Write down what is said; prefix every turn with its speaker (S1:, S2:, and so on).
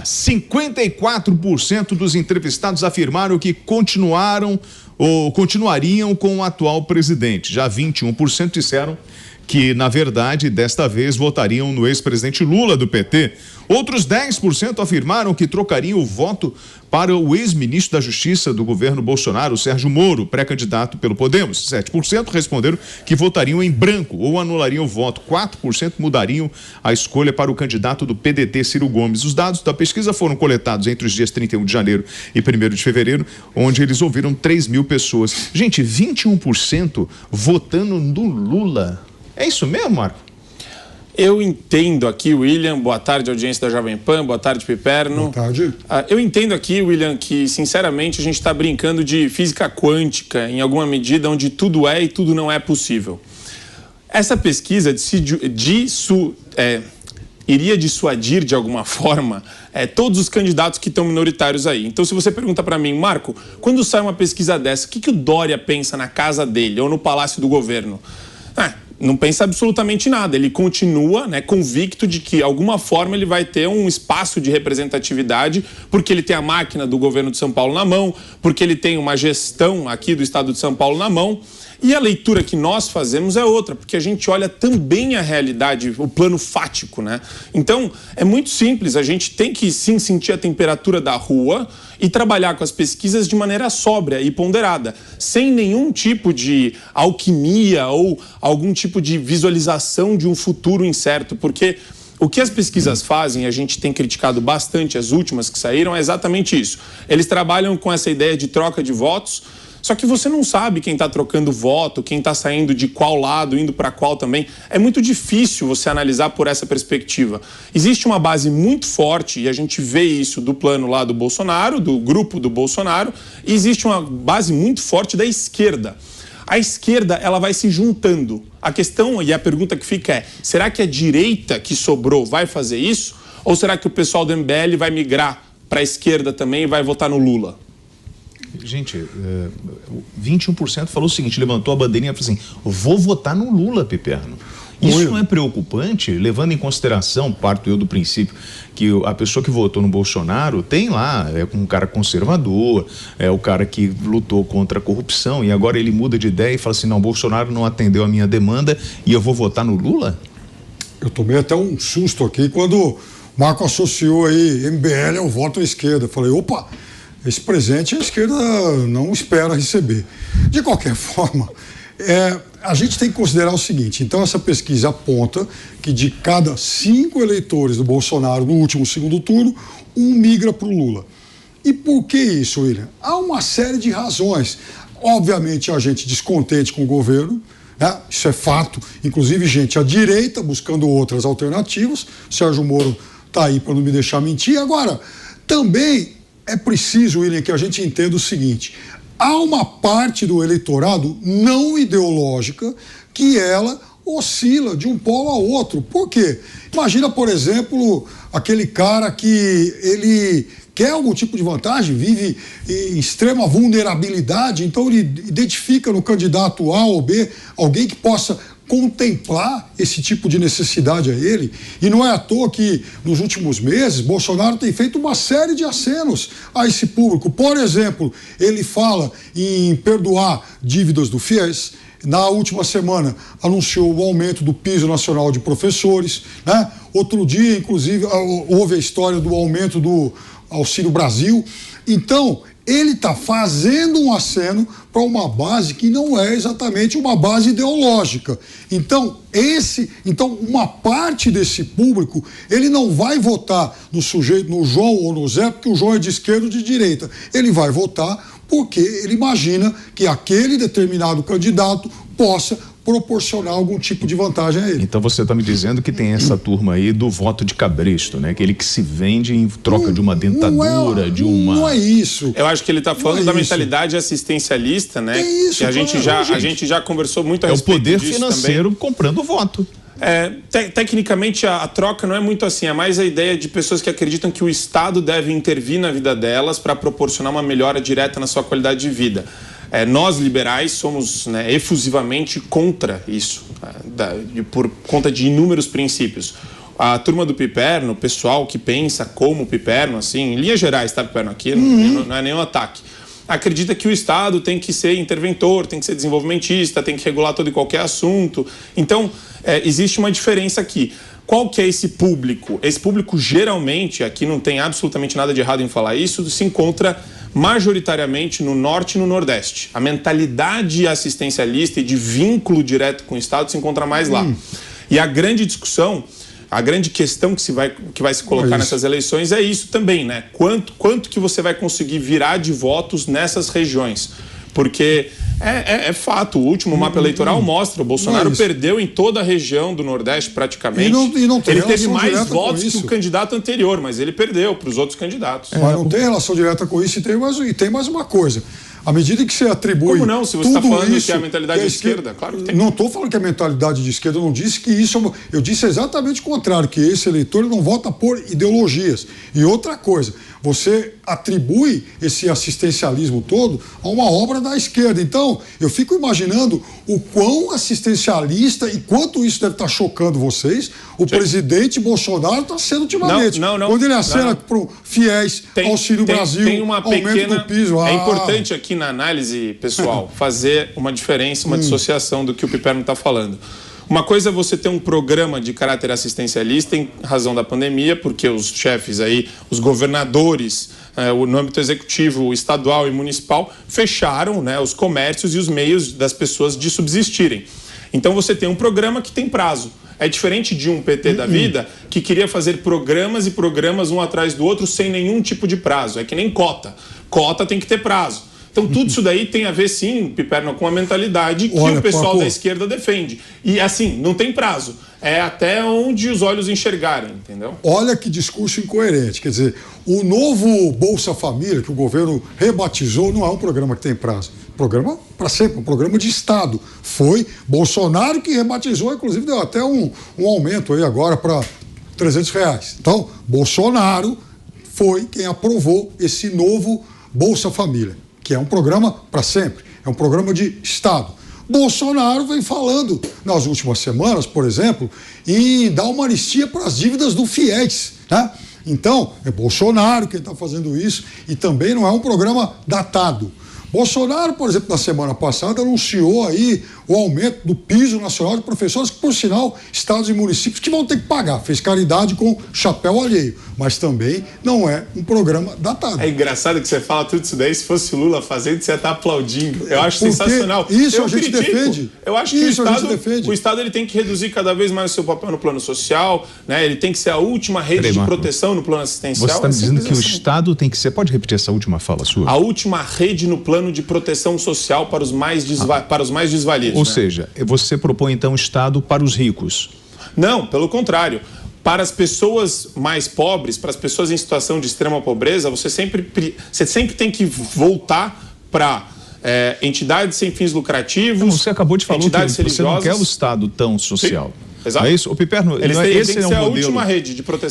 S1: lá. 54% dos entrevistados afirmaram que continuariam com o atual presidente. Já 21% disseram que, na verdade, desta vez votariam no ex-presidente Lula do PT. Outros 10% afirmaram que trocariam o voto para o ex-ministro da Justiça do governo Bolsonaro, Sérgio Moro, pré-candidato pelo Podemos. 7% responderam que votariam em branco ou anulariam o voto. 4% mudariam a escolha para o candidato do PDT, Ciro Gomes. Os dados da pesquisa foram coletados entre os dias 31 de janeiro e 1º de fevereiro, onde eles ouviram 3 mil pessoas. Gente, 21% votando no Lula. É isso mesmo, Marco?
S2: Eu entendo aqui, William, boa tarde, audiência da Jovem Pan, boa tarde, Piperno.
S3: Boa tarde.
S2: Eu entendo aqui, William, que, sinceramente, a gente está brincando de física quântica, em alguma medida, onde tudo é e tudo não é possível. Essa pesquisa iria dissuadir, de alguma forma, todos os candidatos que estão minoritários aí. Então, se você pergunta para mim, Marco, quando sai uma pesquisa dessa, o que o Dória pensa na casa dele ou no Palácio do Governo? Não pensa absolutamente nada. Ele continua, convicto de que, de alguma forma, ele vai ter um espaço de representatividade, porque ele tem a máquina do governo de São Paulo na mão, porque ele tem uma gestão aqui do estado de São Paulo na mão. E a leitura que nós fazemos é outra, porque a gente olha também a realidade, o plano fático, Então, é muito simples, a gente tem que sim sentir a temperatura da rua e trabalhar com as pesquisas de maneira sóbria e ponderada, sem nenhum tipo de alquimia ou algum tipo de visualização de um futuro incerto, porque o que as pesquisas fazem, a gente tem criticado bastante as últimas que saíram, é exatamente isso. Eles trabalham com essa ideia de troca de votos, só que você não sabe quem está trocando voto, quem está saindo de qual lado, indo para qual também. É muito difícil você analisar por essa perspectiva. Existe uma base muito forte, e a gente vê isso do plano lá do Bolsonaro, do grupo do Bolsonaro, e existe uma base muito forte da esquerda. A esquerda, ela vai se juntando. A questão e a pergunta que fica é, será que a direita que sobrou vai fazer isso? Ou será que o pessoal do MBL vai migrar para a esquerda também e vai votar no Lula?
S1: Gente, 21% falou o seguinte, levantou a bandeirinha e falou assim, vou votar no Lula, Piperno. Isso não é preocupante, levando em consideração, parto eu do princípio, que a pessoa que votou no Bolsonaro tem lá, é um cara conservador, é o cara que lutou contra a corrupção e agora ele muda de ideia e fala assim, não, Bolsonaro não atendeu a minha demanda e eu vou votar no Lula?
S3: Eu tomei até um susto aqui quando o Marco associou aí MBL ao voto à esquerda. Eu falei, opa, esse presente a esquerda não espera receber. De qualquer forma, a gente tem que considerar o seguinte, então essa pesquisa aponta que de cada 5 eleitores do Bolsonaro no último segundo turno, 1 migra para o Lula. E por que isso, William? Há uma série de razões. Obviamente, a gente descontente com o governo, isso é fato, inclusive gente à direita buscando outras alternativas, Sérgio Moro está aí para não me deixar mentir. Agora, também é preciso, William, que a gente entenda o seguinte, há uma parte do eleitorado não ideológica que ela oscila de um polo a outro. Por quê? Imagina, por exemplo, aquele cara que ele quer algum tipo de vantagem, vive em extrema vulnerabilidade, então ele identifica no candidato A ou B alguém que possa contemplar esse tipo de necessidade a ele. E não é à toa que, nos últimos meses, Bolsonaro tem feito uma série de acenos a esse público. Por exemplo, ele fala em perdoar dívidas do FIES. Na última semana, anunciou o aumento do piso nacional de professores. Outro dia, inclusive, houve a história do aumento do Auxílio Brasil. Então, ele está fazendo um aceno para uma base que não é exatamente uma base ideológica. Então, uma parte desse público, ele não vai votar no sujeito, no João ou no Zé, porque o João é de esquerda ou de direita. Ele vai votar porque ele imagina que aquele determinado candidato possa proporcionar algum tipo de vantagem a ele.
S1: Então você está me dizendo que tem essa turma aí do voto de cabresto, aquele que se vende em troca de uma dentadura, de uma...
S3: Não é isso.
S2: Eu acho que ele está falando da mentalidade assistencialista,
S3: É isso,
S2: que a gente já conversou muito a respeito
S1: disso. É o poder
S2: disso
S1: financeiro
S2: também.
S1: Comprando voto.
S2: Tecnicamente a troca não é muito assim, é mais a ideia de pessoas que acreditam que o Estado deve intervir na vida delas para proporcionar uma melhora direta na sua qualidade de vida. Nós, liberais, somos efusivamente contra isso, por conta de inúmeros princípios. A turma do Piperno, o pessoal que pensa como o Piperno, assim, em linhas gerais, tá, Piperno? Aqui não é nenhum ataque. Acredita que o Estado tem que ser interventor, tem que ser desenvolvimentista, tem que regular todo e qualquer assunto. Então, existe uma diferença aqui. Qual que é esse público? Esse público, geralmente, aqui não tem absolutamente nada de errado em falar isso, se encontra majoritariamente no Norte e no Nordeste. A mentalidade assistencialista e de vínculo direto com o Estado se encontra mais lá. E a grande discussão, a grande questão que vai se colocar nessas eleições é isso também, né? Quanto que você vai conseguir virar de votos nessas regiões? Porque é fato, o último mapa eleitoral mostra, o Bolsonaro perdeu em toda a região do Nordeste praticamente.
S3: E não tem
S2: ele teve mais votos que o candidato anterior, mas ele perdeu para os outros candidatos.
S3: Mas não tem relação direta com isso e tem mais uma coisa. À medida que você atribui.
S2: Como não? Se você está falando que é a mentalidade de esquerda, claro que tem.
S3: Não estou falando que é a mentalidade de esquerda, eu não disse que isso. Eu disse exatamente o contrário, que esse eleitor não vota por ideologias. E outra coisa, você atribui esse assistencialismo todo a uma obra da esquerda. Então, eu fico imaginando o quão assistencialista e quanto isso deve estar chocando vocês, o presidente Bolsonaro está sendo ultimamente.
S2: Não.
S3: Quando ele acena para o FIES, Auxílio Brasil,
S2: tem uma
S3: aumento do piso.
S2: É importante aqui na análise, pessoal, fazer uma diferença, uma dissociação do que o Piperno está falando. Uma coisa é você ter um programa de caráter assistencialista em razão da pandemia, porque os chefes aí, os governadores, no âmbito executivo, estadual e municipal, fecharam, né, os comércios e os meios das pessoas de subsistirem. Então você tem um programa que tem prazo. É diferente de um PT da vida que queria fazer programas e programas um atrás do outro sem nenhum tipo de prazo. É que nem cota. Cota tem que ter prazo. Então, tudo isso daí tem a ver, sim, Piperno, com a mentalidade que o pessoal da esquerda defende. E, assim, não tem prazo. É até onde os olhos enxergarem, entendeu?
S3: Olha que discurso incoerente. Quer dizer, o novo Bolsa Família, que o governo rebatizou, não é um programa que tem prazo. Programa para sempre, um programa de Estado. Foi Bolsonaro que rebatizou, inclusive deu até um aumento aí agora para R$300. Então, Bolsonaro foi quem aprovou esse novo Bolsa Família, que é um programa para sempre, é um programa de Estado. Bolsonaro vem falando nas últimas semanas, por exemplo, em dar uma anistia para as dívidas do FIES, né? Então, é Bolsonaro quem está fazendo isso e também não é um programa datado. Bolsonaro, por exemplo, na semana passada anunciou aí o aumento do piso nacional de professores, que, por sinal, estados e municípios que vão ter que pagar. Fez caridade com chapéu alheio, mas também não é um programa datado.
S2: É engraçado que você fala tudo isso daí, se fosse o Lula fazendo, você ia estar aplaudindo. Eu acho sensacional.
S3: Isso a gente defende.
S2: Eu acho que o Estado ele tem que reduzir cada vez mais o seu papel no plano social, né? Ele tem que ser a última rede de proteção no plano assistencial.
S1: Você está dizendo que o Estado tem que ser... Pode repetir essa última fala sua?
S2: A última rede no plano de proteção social para os mais desvalidos.
S1: Ou seja, você propõe então o Estado para os ricos?
S2: Não, pelo contrário. Para as pessoas mais pobres, para as pessoas em situação de extrema pobreza, você sempre tem que voltar para entidades sem fins lucrativos.
S1: Então, você acabou de falar que você não quer o Estado tão social.
S2: Sim, exato.
S1: É isso? O Piperno,
S2: esse é um modelo.
S1: A última
S2: rede de proteção.